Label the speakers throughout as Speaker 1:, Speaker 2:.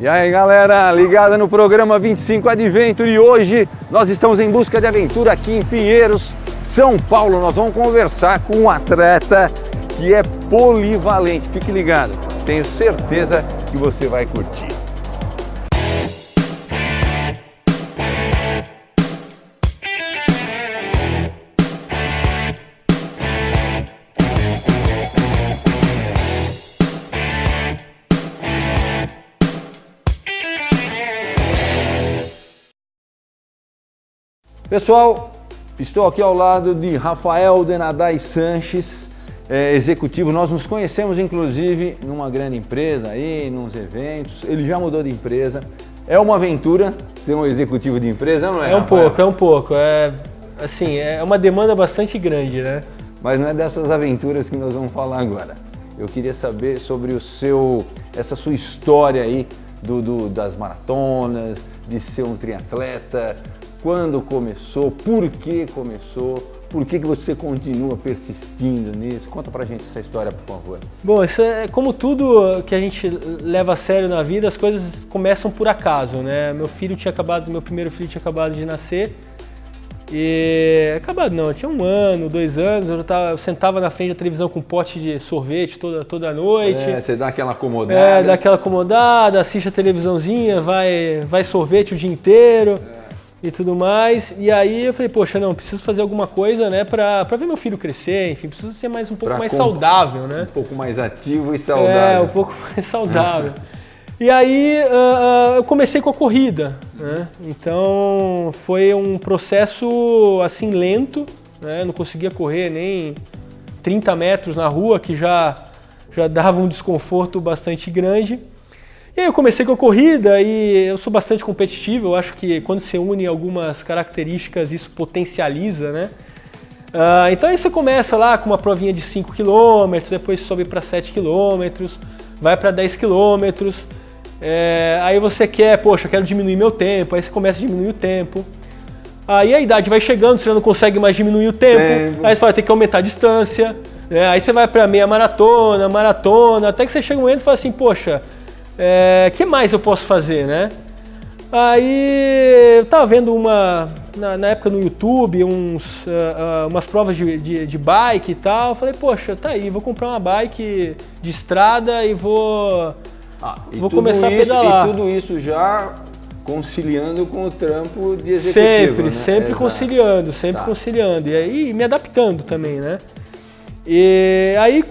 Speaker 1: E aí galera, ligada no programa 25 Adventure, e hoje nós estamos em busca de aventura aqui em Pinheiros, São Paulo. Nós vamos conversar com um atleta que é polivalente, fique ligado, tenho certeza que você vai curtir. Pessoal, estou aqui ao lado de Rafael Denadai Sanches, executivo. Nós nos conhecemos inclusive numa grande empresa aí, nos eventos. Ele já mudou de empresa. É uma aventura ser um executivo de empresa, não é?
Speaker 2: É um pouco. É uma demanda bastante grande, né?
Speaker 1: Mas não é dessas aventuras que nós vamos falar agora. Eu queria saber sobre essa sua história aí das maratonas, de ser um triatleta. Quando começou, por que você continua persistindo nisso? Conta pra gente essa história, por favor.
Speaker 2: Bom, isso é como tudo que a gente leva a sério na vida, as coisas começam por acaso, né? Meu primeiro filho tinha acabado de nascer eu tinha 1 ano, 2 anos, eu sentava na frente da televisão com um pote de sorvete toda noite.
Speaker 1: Você dá aquela acomodada.
Speaker 2: Dá aquela acomodada, assiste a televisãozinha, vai sorvete o dia inteiro. E tudo mais, e aí eu falei, poxa, não, preciso fazer alguma coisa, né, pra ver meu filho crescer, enfim, preciso ser um pouco mais saudável, né?
Speaker 1: Um pouco mais ativo e saudável.
Speaker 2: Um pouco mais saudável. E aí eu comecei com a corrida, né? Então foi um processo assim lento, né? Não conseguia correr nem 30 metros na rua, que já dava um desconforto bastante grande. E aí eu comecei com a corrida e eu sou bastante competitivo, eu acho que quando você une algumas características isso potencializa, né? Então aí você começa lá com uma provinha de 5 km, depois sobe para 7 km, vai para 10 km, aí você quero diminuir meu tempo, aí você começa a diminuir o tempo. Aí a idade vai chegando, você já não consegue mais diminuir o tempo, aí você vai ter que aumentar a distância, né? Aí você vai para meia maratona, até que você chega um momento e fala assim, poxa, que mais eu posso fazer, né? Aí eu tava vendo na época no YouTube umas provas de bike e tal. Eu falei, poxa, tá aí, vou comprar uma bike de estrada e vou começar a pedalar.
Speaker 1: E tudo isso já conciliando com o trampo de executivo,
Speaker 2: Sempre conciliando, conciliando. E aí me adaptando também, né? E aí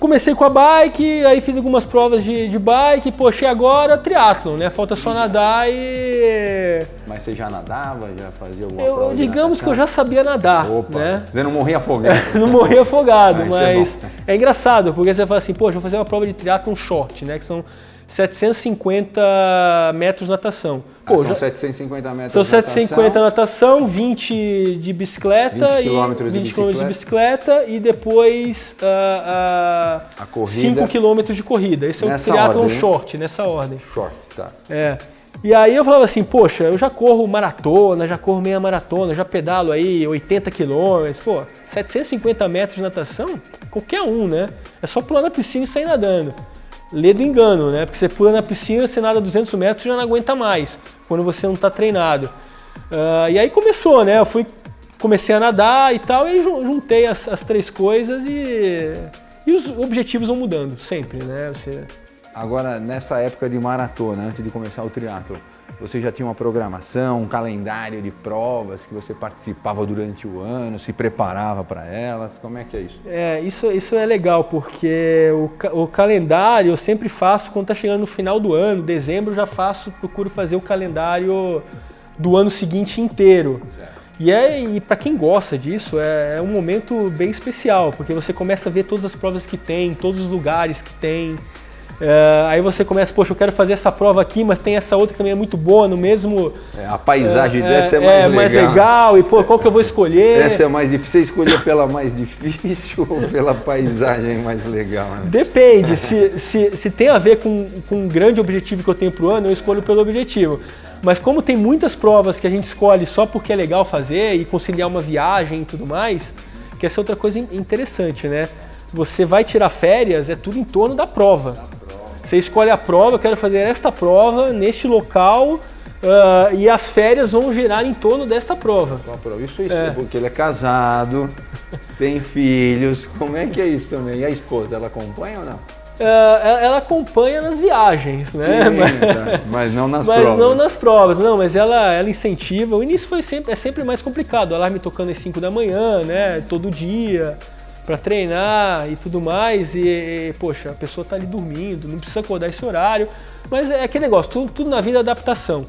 Speaker 2: comecei com a bike, aí fiz algumas provas de bike, poxa, e agora triatlon, né? Falta só nadar e...
Speaker 1: Mas você já nadava, já fazia alguma prova?
Speaker 2: Digamos que eu já sabia nadar, né?
Speaker 1: Você não morria afogado?
Speaker 2: Não morria afogado, mas é engraçado, porque você fala assim, poxa, vou fazer uma prova de triatlon short, né? Que são 750 metros natação.
Speaker 1: São 750 metros
Speaker 2: São 750 natação, 20 de bicicleta,
Speaker 1: 20 km
Speaker 2: de bicicleta e depois
Speaker 1: a corrida,
Speaker 2: 5 km de corrida. Esse é o triatlon short, nessa ordem.
Speaker 1: Short, tá.
Speaker 2: E aí eu falava assim, poxa, eu já corro maratona, já corro meia maratona, já pedalo aí 80 km, 750 metros de natação, qualquer um, né? É só pular na piscina e sair nadando. Lê do engano, né? Porque você pula na piscina, você nada 200 metros e já não aguenta mais, quando você não está treinado. E aí começou, né? Comecei a nadar e tal, e juntei as 3 coisas e os objetivos vão mudando, sempre, né?
Speaker 1: Agora, nessa época de maratona, antes de começar o triatlo, você já tinha uma programação, um calendário de provas que você participava durante o ano, se preparava para elas? Como é que é isso?
Speaker 2: Isso é legal, porque o calendário eu sempre faço quando está chegando no final do ano, dezembro eu já procuro fazer o calendário do ano seguinte inteiro.
Speaker 1: Certo.
Speaker 2: E para quem gosta disso, é um momento bem especial, porque você começa a ver todas as provas que tem, todos os lugares que tem. Aí você começa, poxa, eu quero fazer essa prova aqui, mas tem essa outra que também é muito boa, no mesmo...
Speaker 1: a paisagem dessa é
Speaker 2: mais legal, e qual que eu vou escolher?
Speaker 1: Essa é mais difícil, você escolher pela mais difícil ou pela paisagem mais legal? Né?
Speaker 2: Depende, se tem a ver com um grande objetivo que eu tenho pro ano, eu escolho pelo objetivo. Mas como tem muitas provas que a gente escolhe só porque é legal fazer e conciliar uma viagem e tudo mais, que essa é outra coisa interessante, né? você vai tirar férias, é tudo em torno da prova. Você escolhe a prova, eu quero fazer esta prova, neste local, e as férias vão girar em torno desta prova.
Speaker 1: Isso porque ele é casado, tem filhos, como é que é isso também? E a esposa, ela acompanha ou não?
Speaker 2: Ela acompanha nas viagens, né?
Speaker 1: Sim, mas não nas provas.
Speaker 2: Mas não nas provas, não, mas ela incentiva. O início é sempre mais complicado, o alarme tocando às 5 da manhã, né? Todo dia, para treinar e tudo mais. Poxa, a pessoa tá ali dormindo, não precisa acordar esse horário. Mas é aquele negócio, tudo na vida é adaptação.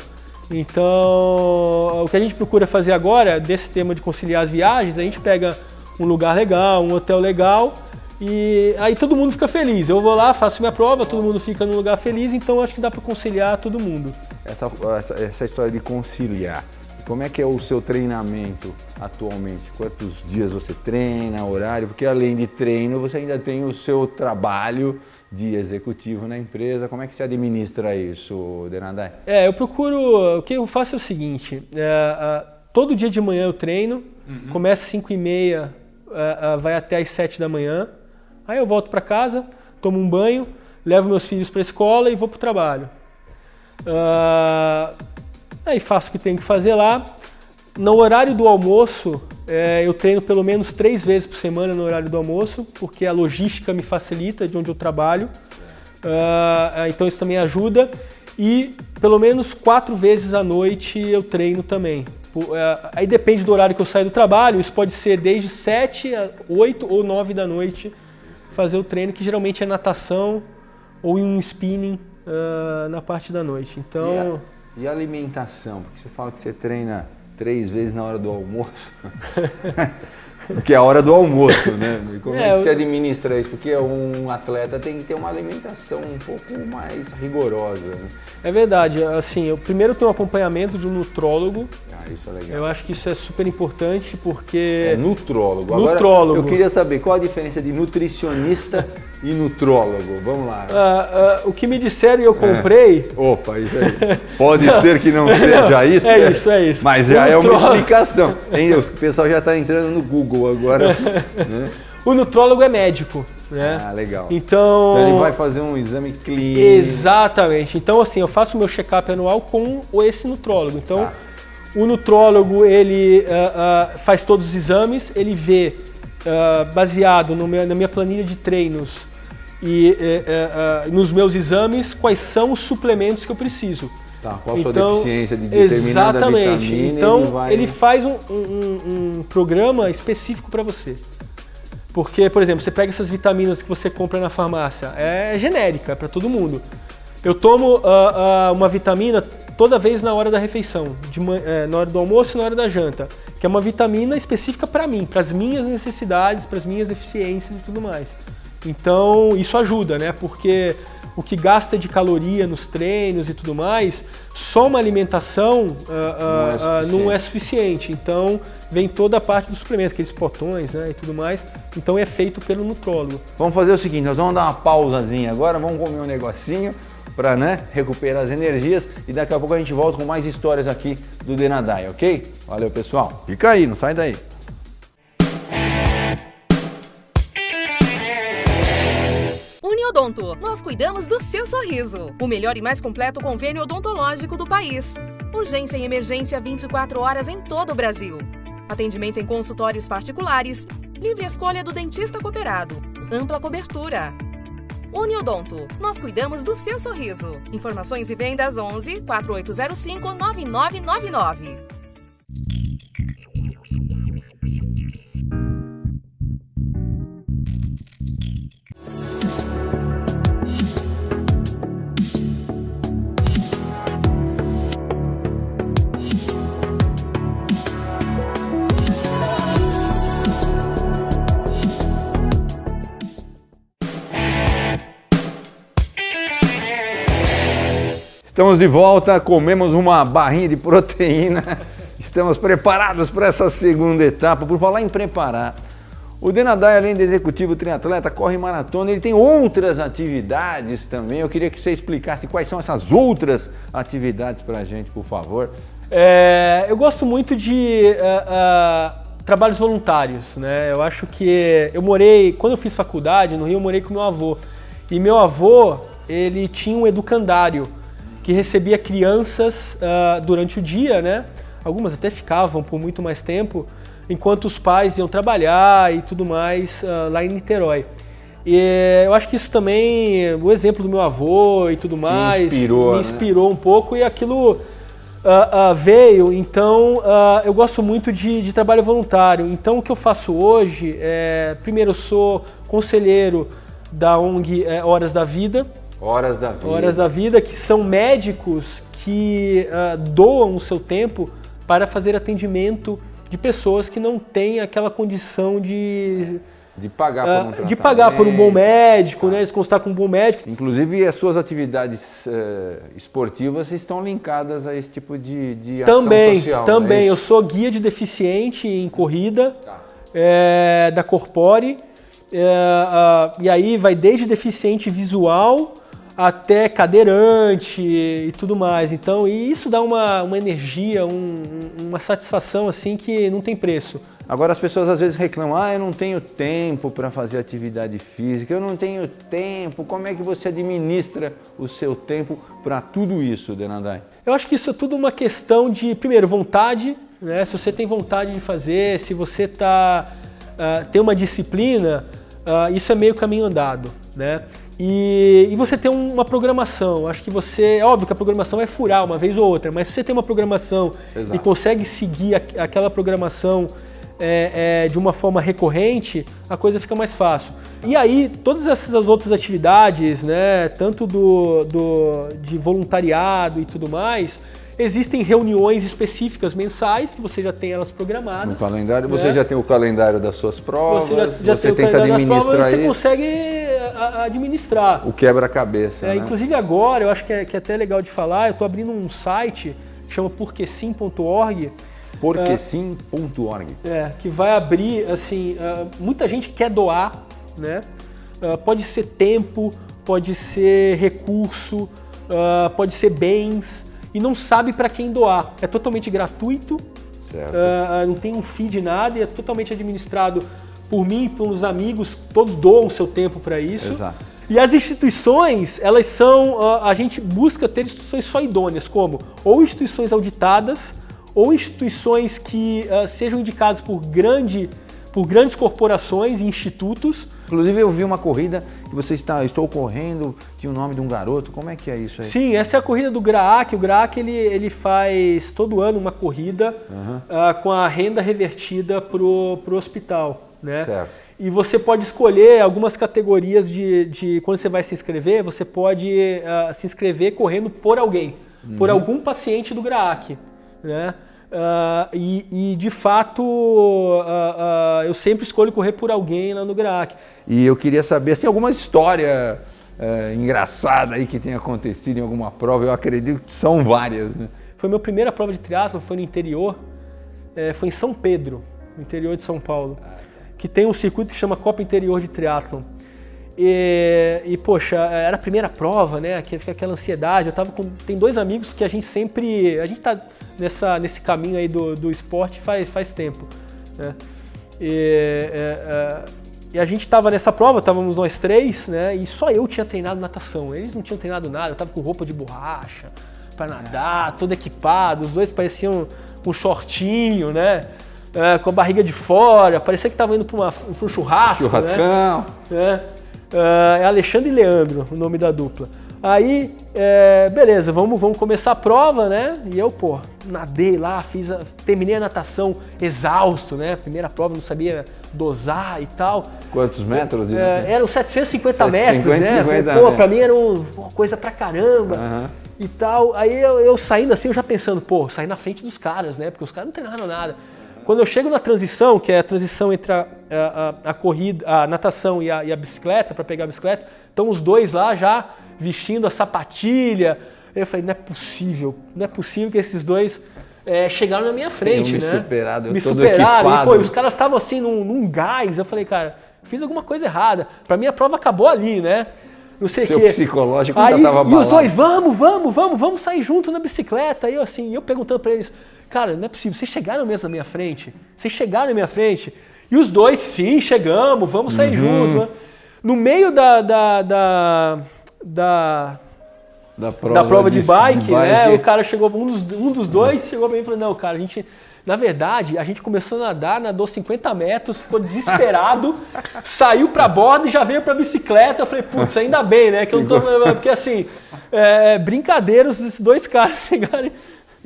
Speaker 2: Então, o que a gente procura fazer agora, desse tema de conciliar as viagens, a gente pega um lugar legal, um hotel legal, e aí todo mundo fica feliz. Eu vou lá, faço minha prova, todo mundo fica num lugar feliz, então acho que dá para conciliar todo mundo.
Speaker 1: Essa história de conciliar, como é que é o seu treinamento atualmente? Quantos dias você treina, horário? Porque além de treino, você ainda tem o seu trabalho de executivo na empresa. Como é que você administra isso, Denadai?
Speaker 2: Eu procuro, o que eu faço é o seguinte, todo dia de manhã eu treino, começa às 5h30, vai até às 7 da manhã, aí eu volto para casa, tomo um banho, levo meus filhos para a escola e vou para o trabalho. Aí faço o que tenho que fazer lá. No horário do almoço, eu treino pelo menos 3 vezes por semana no horário do almoço, porque a logística me facilita de onde eu trabalho, então isso também ajuda. E pelo menos 4 vezes à noite eu treino também. Aí depende do horário que eu saio do trabalho, isso pode ser desde 7 a 8 ou 9 da noite fazer o treino, que geralmente é natação ou em um spinning na parte da noite. Então...
Speaker 1: E a alimentação? Porque você fala que você treina 3 vezes na hora do almoço, porque é a hora do almoço, né? E como é que você administra isso? Porque um atleta tem que ter uma alimentação um pouco mais rigorosa, né?
Speaker 2: É verdade, assim, eu primeiro tenho um acompanhamento de um nutrólogo.
Speaker 1: Isso é legal.
Speaker 2: Eu acho que isso é super importante porque...
Speaker 1: Nutrólogo.
Speaker 2: Nutrólogo.
Speaker 1: Agora, eu queria saber qual a diferença de nutricionista e nutrólogo. Vamos lá.
Speaker 2: O que me disseram e eu comprei...
Speaker 1: Opa, isso aí. Pode ser que não seja isso.
Speaker 2: É isso.
Speaker 1: Mas já é uma explicação. O pessoal já está entrando no Google agora. Né?
Speaker 2: O nutrólogo é médico, né?
Speaker 1: Legal.
Speaker 2: Então
Speaker 1: ele vai fazer um exame clínico.
Speaker 2: Exatamente. Então, assim, eu faço o meu check-up anual com esse nutrólogo. Então, o nutrólogo, ele faz todos os exames, ele vê, baseado na minha planilha de treinos e nos meus exames, quais são os suplementos que eu preciso.
Speaker 1: Qual a sua deficiência de determinada
Speaker 2: exatamente.
Speaker 1: vitamina?
Speaker 2: Então, ele faz um programa específico para você. Porque, por exemplo, você pega essas vitaminas que você compra na farmácia, é genérica, é para todo mundo. Eu tomo uma vitamina toda vez na hora da refeição, na hora do almoço e na hora da janta, que é uma vitamina específica para mim, para as minhas necessidades, para as minhas deficiências e tudo mais. Então, isso ajuda, né? Porque o que gasta de caloria nos treinos e tudo mais, só uma alimentação não é suficiente. Então, vem toda a parte dos suplementos, aqueles potões, né, e tudo mais. Então, é feito pelo nutrólogo.
Speaker 1: Vamos fazer o seguinte, nós vamos dar uma pausazinha agora, vamos comer um negocinho para recuperar as energias e daqui a pouco a gente volta com mais histórias aqui do Denadai, ok? Valeu, pessoal. Fica aí, não sai daí.
Speaker 3: Uniodonto, nós cuidamos do seu sorriso. O melhor e mais completo convênio odontológico do país. Urgência e emergência 24 horas em todo o Brasil. Atendimento em consultórios particulares. Livre escolha do dentista cooperado. Ampla cobertura. Uniodonto, nós cuidamos do seu sorriso. Informações e vendas 11 4805 9999.
Speaker 1: Estamos de volta, comemos uma barrinha de proteína, estamos preparados para essa segunda etapa. Por falar em preparar, o Denadai, além de executivo triatleta, corre maratona, ele tem outras atividades também. Eu queria que você explicasse quais são essas outras atividades para a gente, por favor.
Speaker 2: Eu gosto muito de trabalhos voluntários, né? Eu acho que quando eu fiz faculdade no Rio, eu morei com meu avô. E meu avô, ele tinha um educandário que recebia crianças durante o dia, né? Algumas até ficavam por muito mais tempo, enquanto os pais iam trabalhar e tudo mais lá em Niterói. E eu acho que isso também, o exemplo do meu avô e tudo mais, me inspirou um pouco, e aquilo veio. Então eu gosto muito de trabalho voluntário. Então o que eu faço hoje primeiro, eu sou conselheiro da ONG Horas da Vida.
Speaker 1: Horas da Vida.
Speaker 2: Horas da Vida, que são médicos que doam o seu tempo para fazer atendimento de pessoas que não têm aquela condição de
Speaker 1: pagar por um tratamento.
Speaker 2: De pagar por um bom médico, né? De consultar com um bom médico.
Speaker 1: Inclusive, as suas atividades esportivas estão linkadas a esse tipo de ação social.
Speaker 2: Também, eu sou guia de deficiente em corrida, da Corpore, e aí vai desde deficiente visual até cadeirante e tudo mais. Então, e isso dá uma energia, uma satisfação assim que não tem preço.
Speaker 1: Agora as pessoas às vezes reclamam, eu não tenho tempo para fazer atividade física, eu não tenho tempo. Como é que você administra o seu tempo para tudo isso, Denadai?
Speaker 2: Eu acho que isso é tudo uma questão de, primeiro, vontade, né? Se você tem vontade de fazer, se você tem uma disciplina, isso é meio caminho andado, né? E você tem uma programação. Acho que óbvio que a programação vai furar uma vez ou outra, mas se você tem uma programação e consegue seguir aquela programação de uma forma recorrente, a coisa fica mais fácil. E aí, todas essas outras atividades, né, tanto de voluntariado e tudo mais, existem reuniões específicas mensais, que você já tem elas programadas.
Speaker 1: No calendário,
Speaker 2: né?
Speaker 1: Você já tem o calendário das suas provas,
Speaker 2: você
Speaker 1: tenta administrar isso.
Speaker 2: Você consegue administrar.
Speaker 1: O quebra-cabeça, né?
Speaker 2: Inclusive agora, eu acho que é até legal de falar, eu estou abrindo um site que chama porquesim.org.
Speaker 1: Porquesim.org.
Speaker 2: Que vai abrir, assim, muita gente quer doar, né? Pode ser tempo, pode ser recurso, pode ser bens, e não sabe para quem doar. É totalmente gratuito, não tem um fee de nada, e é totalmente administrado por mim e pelos amigos, todos doam o seu tempo para isso.
Speaker 1: Exato.
Speaker 2: E as instituições, elas são, a gente busca ter instituições só idôneas, como ou instituições auditadas, ou instituições que sejam indicadas por grandes corporações e institutos.
Speaker 1: Inclusive eu vi uma corrida que estou correndo, tinha o nome de um garoto, como é que é isso aí?
Speaker 2: Sim, essa é a corrida do GRAAC. O GRAAC ele faz todo ano uma corrida com a renda revertida pro hospital, né?
Speaker 1: Certo.
Speaker 2: E você pode escolher algumas categorias de quando você vai se inscrever, você pode se inscrever correndo por alguém, por algum paciente do GRAAC, né? E de fato eu sempre escolho correr por alguém lá no GRAAC.
Speaker 1: E eu queria saber, assim, alguma história engraçada aí que tenha acontecido em alguma prova. Eu acredito que são várias, né?
Speaker 2: Foi a minha primeira prova de triatlon, foi no interior, foi em São Pedro, no interior de São Paulo, que tem um circuito que chama Copa Interior de Triatlon. E poxa, era a primeira prova, né? Aquela ansiedade. Tem dois amigos que a gente tá nesse caminho aí do esporte faz tempo, né? E a gente estava nessa prova, estávamos nós três, né? E só eu tinha treinado natação. Eles não tinham treinado nada. Eu tava com roupa de borracha para nadar, todo equipado. Os dois pareciam um shortinho, né? Com a barriga de fora. Parecia que estavam indo para um churrasco.
Speaker 1: Churrascão.
Speaker 2: Né? É Alexandre e Leandro, o nome da dupla. Aí, beleza, vamos começar a prova, né? E eu, nadei lá, terminei a natação exausto, né? Primeira prova, não sabia dosar e tal.
Speaker 1: Quantos metros?
Speaker 2: Eram 750 metros, né? Pra mim era uma coisa pra caramba e tal. Aí eu saindo assim, eu já pensando, sair na frente dos caras, né? Porque os caras não treinaram nada. Quando eu chego na transição, que é a transição entre a corrida, a natação e a bicicleta, para pegar a bicicleta, estão os dois lá já vestindo a sapatilha. Eu falei, não é possível que esses dois chegaram na minha frente, né? Me superaram. E os caras estavam assim num gás. Eu falei, cara, fiz alguma coisa errada. Para mim a prova acabou ali, né? não sei o
Speaker 1: Seu
Speaker 2: quê.
Speaker 1: psicológico
Speaker 2: Aí,
Speaker 1: já tava abalado.
Speaker 2: E os dois, vamos sair junto na bicicleta. Aí eu assim, eu perguntando pra eles, cara, não é possível, vocês chegaram mesmo na minha frente? Vocês chegaram na minha frente? E os dois, sim, chegamos, vamos sair junto. Né? No meio da prova de bike, né? O cara chegou, um dos dois chegou pra mim e falou, não, cara, na verdade, a gente começou a nadar, nadou 50 metros, ficou desesperado, saiu pra borda e já veio pra bicicleta. Eu falei, putz, ainda bem, né? Que eu não tô. Porque assim, brincadeiros, esses dois caras chegarem.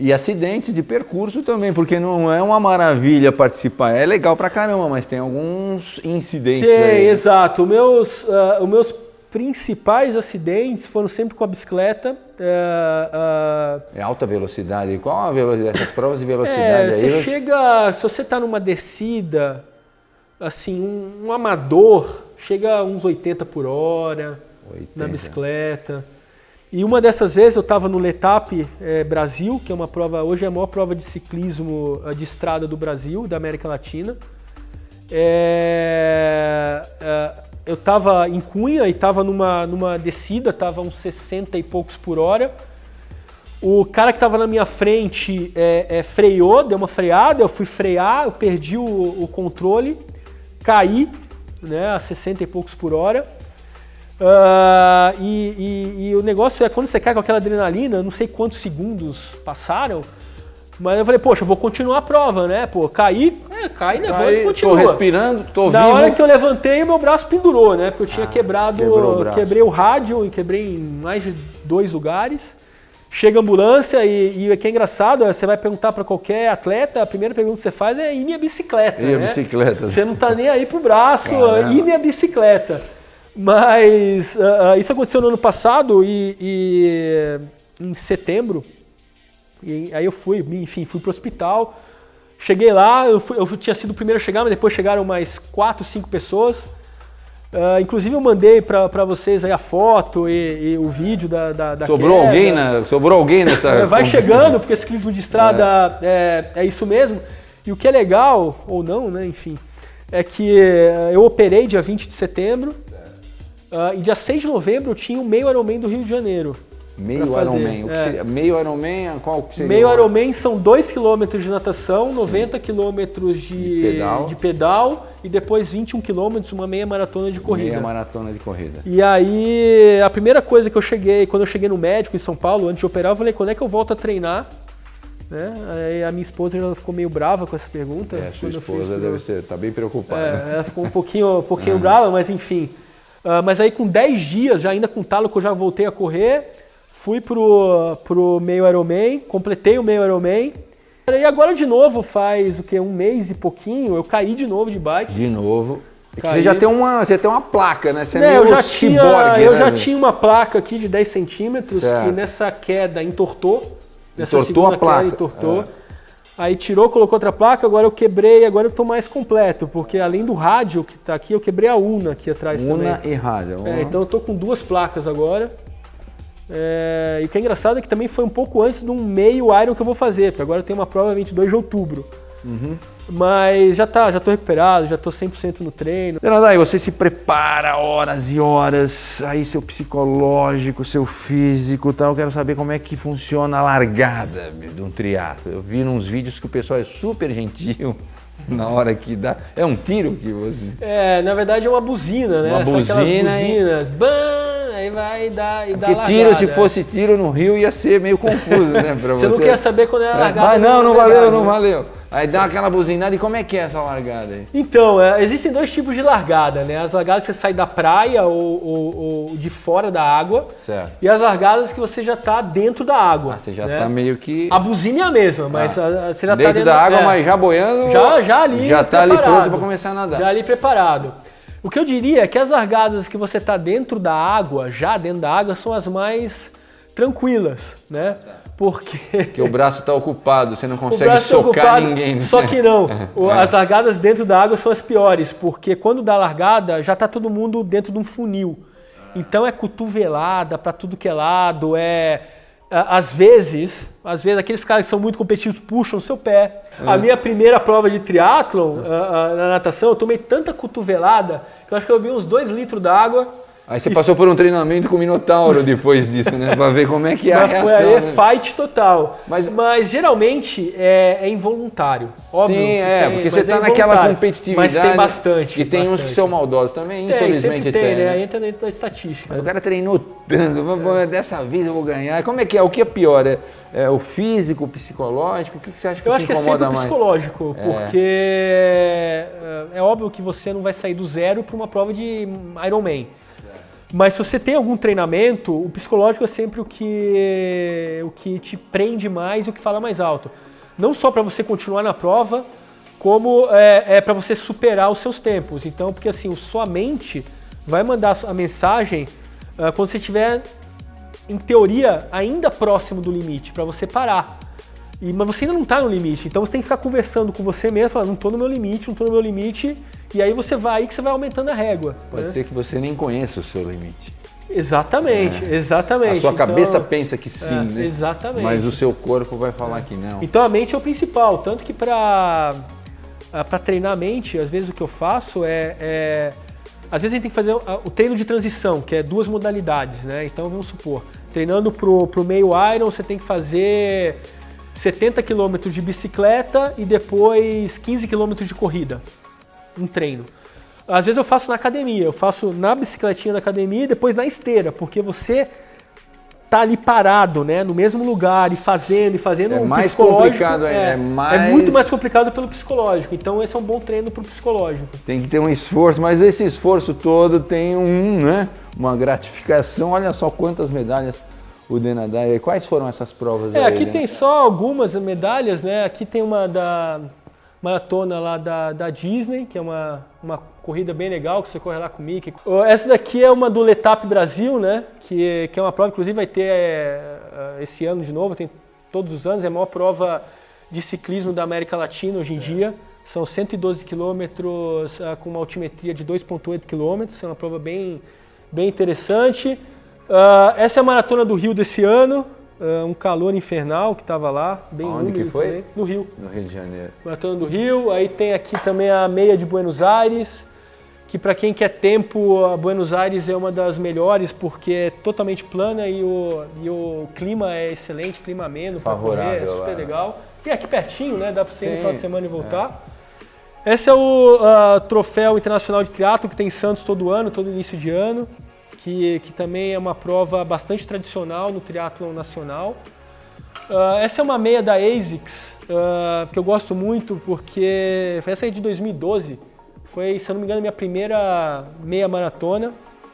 Speaker 1: E acidentes de percurso também, porque não é uma maravilha participar. É legal pra caramba, mas tem alguns incidentes aí.
Speaker 2: Exato. Os meus principais acidentes foram sempre com a bicicleta.
Speaker 1: É alta velocidade. Qual a velocidade? Essas provas de velocidade
Speaker 2: você
Speaker 1: aí?
Speaker 2: chega, se você está numa descida, assim, um amador chega a uns 80 por hora
Speaker 1: 80.
Speaker 2: Na bicicleta. E uma dessas vezes eu estava no Letap Brasil, que é uma prova, hoje é a maior prova de ciclismo de estrada do Brasil, da América Latina. Eu estava em Cunha e estava numa descida, estava uns 60 e poucos por hora. O cara que estava na minha frente freou, deu uma freada, eu fui frear, eu perdi o controle, caí, né, a 60 e poucos por hora. E o negócio é quando você cai com aquela adrenalina, não sei quantos segundos passaram, mas eu falei, poxa, eu vou continuar a prova, né? Pô, caí, levanta e continua.
Speaker 1: Tô respirando, tô vivo.
Speaker 2: Na hora que eu levantei, o meu braço pendurou, né? Porque eu tinha quebrei o rádio e quebrei em mais de 2 lugares. Chega a ambulância e o que é engraçado, você vai perguntar para qualquer atleta, a primeira pergunta que você faz é e minha bicicleta,
Speaker 1: E a
Speaker 2: né?
Speaker 1: bicicleta?
Speaker 2: Você não tá nem aí pro braço,
Speaker 1: Caramba.
Speaker 2: e minha bicicleta. Mas isso aconteceu no ano passado e em setembro. E aí eu fui pro hospital. Cheguei lá, eu tinha sido o primeiro a chegar, mas depois chegaram mais 4, 5 pessoas. Inclusive eu mandei para vocês aí a foto e o vídeo da
Speaker 1: Sobrou
Speaker 2: queda.
Speaker 1: Sobrou alguém nessa...
Speaker 2: Vai chegando, porque ciclismo de estrada é isso mesmo. E o que é legal, ou não, né, enfim, é que eu operei dia 20 de setembro. E dia 6 de novembro eu tinha o meio Ironman do Rio de Janeiro.
Speaker 1: Meio Ironman. Meio Ironman, qual que seria?
Speaker 2: Meio Ironman são 2 km de natação, 90 km de pedal e depois 21 km, uma meia maratona de corrida.
Speaker 1: Meia maratona de corrida.
Speaker 2: E aí, a primeira coisa que quando eu cheguei no médico em São Paulo, antes de operar, eu falei, quando é que eu volto a treinar? Né? Aí a minha esposa já ficou meio brava com essa pergunta.
Speaker 1: Sua esposa tá bem preocupada.
Speaker 2: Ela ficou um pouquinho brava, mas enfim. Mas aí com 10 dias, já ainda com o talo que eu já voltei a correr, fui pro meio Ironman, completei o meio Ironman. E agora de novo, faz o quê? Um mês e pouquinho, eu caí de novo de bike.
Speaker 1: De novo. Você já tem uma placa, né? Você é meio
Speaker 2: eu já
Speaker 1: ciborgue,
Speaker 2: tinha uma placa aqui de 10 centímetros que nessa queda entortou.
Speaker 1: Entortou a placa.
Speaker 2: Entortou. Aí tirou, colocou outra placa, agora eu quebrei, agora eu tô mais completo, porque além do rádio que tá aqui, eu quebrei a Una aqui atrás também.
Speaker 1: Una e rádio.
Speaker 2: Então eu tô com 2 placas agora. E o que é engraçado é que também foi um pouco antes de um meio Iron que eu vou fazer, porque agora eu tenho uma prova 22 de outubro. Mas já tô recuperado, já tô 100% no treino.
Speaker 1: Denadai, você se prepara horas e horas, aí seu psicológico, seu físico e tal. Eu quero saber como é que funciona a largada de um triatlo. Eu vi nos vídeos que o pessoal é super gentil na hora que dá. É um tiro que você...
Speaker 2: na verdade é uma buzina, né?
Speaker 1: Uma buzina.
Speaker 2: Buzinas, aí vai dar e dá largada.
Speaker 1: Porque tiro, se fosse tiro no Rio, ia ser meio confuso, né? Pra você.
Speaker 2: Você não quer saber quando é a largada.
Speaker 1: Mas não valeu, não valeu. Aí dá aquela buzinada, e como é que é essa largada aí?
Speaker 2: Então, existem 2 tipos de largada, né? As largadas que você sai da praia ou de fora da água.
Speaker 1: Certo.
Speaker 2: E as largadas que você já está dentro da água.
Speaker 1: Você já está meio que...
Speaker 2: A buzina é a mesma, mas você já está
Speaker 1: dentro da água, mas já boiando...
Speaker 2: Já ali
Speaker 1: já está ali pronto para começar a nadar.
Speaker 2: Já ali preparado. O que eu diria é que as largadas que você está dentro da água, já dentro da água, são as mais tranquilas, né? Porque
Speaker 1: o braço está ocupado, você não consegue socar ninguém.
Speaker 2: Só que não, as largadas dentro da água são as piores, porque quando dá largada já está todo mundo dentro de um funil. Então é cotovelada para tudo que é lado, às vezes aqueles caras que são muito competitivos puxam o seu pé. A minha primeira prova de triatlon, na natação, eu tomei tanta cotovelada que eu acho que eu vi uns 2 litros d'água.
Speaker 1: Aí você passou por um treinamento com o Minotauro depois disso, né? Pra ver como é que é a reação.
Speaker 2: Foi aí,
Speaker 1: né?
Speaker 2: fight total. Mas geralmente é involuntário. Óbvio.
Speaker 1: Sim, porque você tá naquela
Speaker 2: involuntário.
Speaker 1: competitividade.
Speaker 2: Mas tem bastante.
Speaker 1: E tem uns que são maldosos também, infelizmente
Speaker 2: tem, né?
Speaker 1: né?
Speaker 2: Entra dentro da estatística.
Speaker 1: Mas o cara treinou tanto, dessa vez eu vou ganhar. Como é que é? O que é pior? É o físico, o psicológico? O que você acha que te incomoda mais?
Speaker 2: Eu acho que é sempre o psicológico, porque é óbvio que você não vai sair do zero para uma prova de Ironman. Mas se você tem algum treinamento, o psicológico é sempre o que te prende mais e o que fala mais alto. Não só para você continuar na prova, como para você superar os seus tempos. Então, porque assim, sua mente vai mandar a mensagem quando você estiver, em teoria, ainda próximo do limite, para você parar. Mas você ainda não está no limite, então você tem que ficar conversando com você mesmo, falando, não estou no meu limite, e aí você vai aumentando a régua.
Speaker 1: Pode ser que você nem conheça o seu limite.
Speaker 2: Exatamente.
Speaker 1: A sua cabeça pensa que sim, né?
Speaker 2: Exatamente.
Speaker 1: Mas o seu corpo vai falar que não.
Speaker 2: Então a mente é o principal, tanto que para treinar a mente, às vezes o que eu faço às vezes a gente tem que fazer o treino de transição, que é 2 modalidades, né? Então vamos supor, treinando pro meio Iron, você tem que fazer 70 km de bicicleta e depois 15 km de corrida. Um treino. Às vezes eu faço na academia, eu faço na bicicletinha da academia e depois na esteira, porque você tá ali parado, né, no mesmo lugar e fazendo
Speaker 1: é mais complicado,
Speaker 2: é muito mais complicado pelo psicológico. Então esse é um bom treino pro psicológico.
Speaker 1: Tem que ter um esforço, mas esse esforço todo tem uma gratificação. Olha só quantas medalhas o Denadai. Quais foram essas provas aí?
Speaker 2: Aqui tem só algumas medalhas, né? Aqui tem uma da maratona lá da Disney, que é uma corrida bem legal, que você corre lá com o Mickey. Essa daqui é uma do Letap Brasil, né? Que é uma prova, inclusive vai ter esse ano de novo, tem todos os anos, é a maior prova de ciclismo da América Latina hoje em dia. São 112 quilômetros com uma altimetria de 2,8 quilômetros, é uma prova bem interessante. Essa é a maratona do Rio desse ano. Um calor infernal que estava lá, bem úmido.
Speaker 1: Onde que foi?
Speaker 2: Também. No Rio.
Speaker 1: No Rio de Janeiro.
Speaker 2: Maratona do Rio. Aí tem aqui também a meia de Buenos Aires, que para quem quer tempo, a Buenos Aires é uma das melhores porque é totalmente plana e o clima é excelente, clima ameno para correr, é super legal. E aqui pertinho, né? Dá para você ir no final de semana e voltar. Esse é o Troféu Internacional de Triatlo que tem em Santos todo ano, todo início de ano. Que também é uma prova bastante tradicional no triatlon nacional. Essa é uma meia da ASICS, que eu gosto muito porque essa aí de 2012, foi, se eu não me engano, minha primeira meia maratona.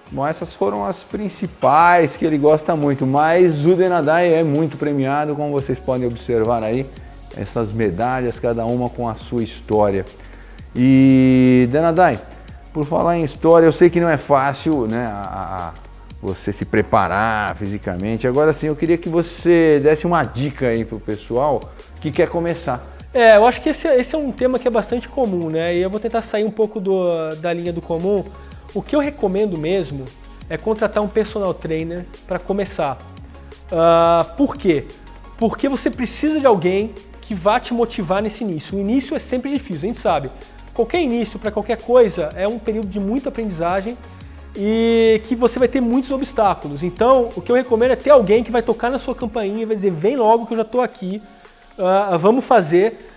Speaker 1: Bom, essas foram as principais que ele gosta muito, mas o Denadai é muito premiado, como vocês podem observar aí, essas medalhas, cada uma com a sua história. E Denadai, por falar em história, eu sei que não é fácil, né, você se preparar fisicamente. Agora sim, eu queria que você desse uma dica aí pro pessoal que quer começar.
Speaker 2: Eu acho que esse é um tema que é bastante comum, né? E eu vou tentar sair um pouco da linha do comum. O que eu recomendo mesmo é contratar um personal trainer para começar. Por quê? Porque você precisa de alguém que vá te motivar nesse início. O início é sempre difícil, a gente sabe. Qualquer início para qualquer coisa é um período de muita aprendizagem e que você vai ter muitos obstáculos. Então, o que eu recomendo é ter alguém que vai tocar na sua campainha e vai dizer, vem logo que eu já estou aqui, vamos fazer.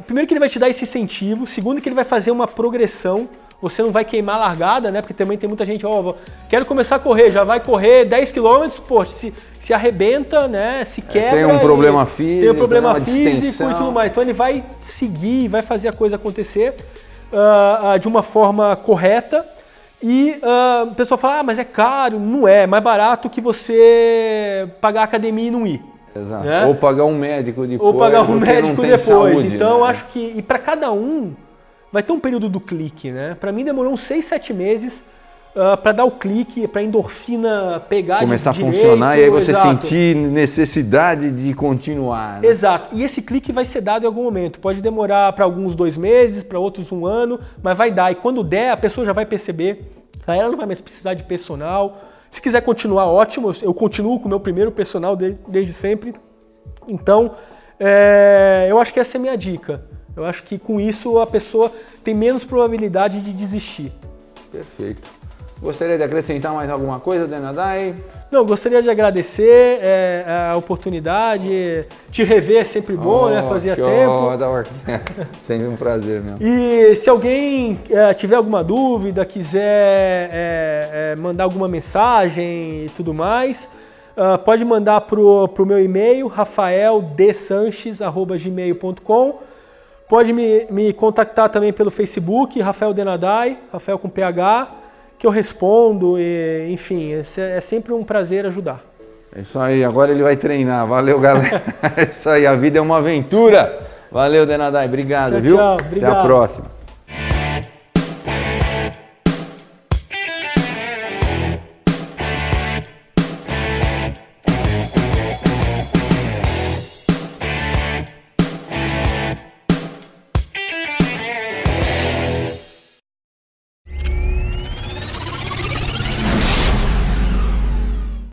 Speaker 2: Primeiro que ele vai te dar esse incentivo, segundo que ele vai fazer uma progressão, você não vai queimar a largada, né? Porque também tem muita gente, quero começar a correr, já vai correr 10 km, pô, se arrebenta, né? Se quebra.
Speaker 1: Tem um problema físico,
Speaker 2: tem um problema físico
Speaker 1: distensão.
Speaker 2: E tudo mais. Então ele vai seguir, vai fazer a coisa acontecer de uma forma correta. E o pessoal fala, mas é caro. Não é mais barato que você pagar a academia e não ir.
Speaker 1: Exato. Né? Ou pagar um médico depois.
Speaker 2: Ou pagar um médico depois.
Speaker 1: Saúde,
Speaker 2: então,
Speaker 1: né?
Speaker 2: acho que. E para cada um, vai ter um período do clique, né? Para mim demorou uns 6, 7 meses para dar o clique, para a endorfina pegar
Speaker 1: começar
Speaker 2: de direito,
Speaker 1: a funcionar e aí você
Speaker 2: exato.
Speaker 1: sentir necessidade de continuar. Né?
Speaker 2: Exato. E esse clique vai ser dado em algum momento. Pode demorar para alguns 2 meses, para outros 1 ano, mas vai dar. E quando der, a pessoa já vai perceber. Aí ela não vai mais precisar de personal. Se quiser continuar, ótimo. Eu continuo com o meu primeiro personal desde sempre. Então, eu acho que essa é a minha dica. Eu acho que com isso a pessoa tem menos probabilidade de desistir.
Speaker 1: Perfeito. Gostaria de acrescentar mais alguma coisa, Denadai?
Speaker 2: Não, gostaria de agradecer a oportunidade, te rever é sempre bom, né? Fazia tempo.
Speaker 1: Sempre um prazer mesmo.
Speaker 2: E se alguém tiver alguma dúvida, quiser mandar alguma mensagem e tudo mais, pode mandar pro meu e-mail, rafaeldesanches@gmail.com. Pode me contactar também pelo Facebook, Rafael Denadai, Rafael com PH, que eu respondo, e, enfim, é sempre um prazer ajudar.
Speaker 1: É isso aí, agora ele vai treinar. Valeu, galera. É isso aí, a vida é uma aventura. Valeu, Denadai, obrigado,
Speaker 2: Tchau,
Speaker 1: viu?
Speaker 2: tchau, obrigado.
Speaker 1: Até a próxima.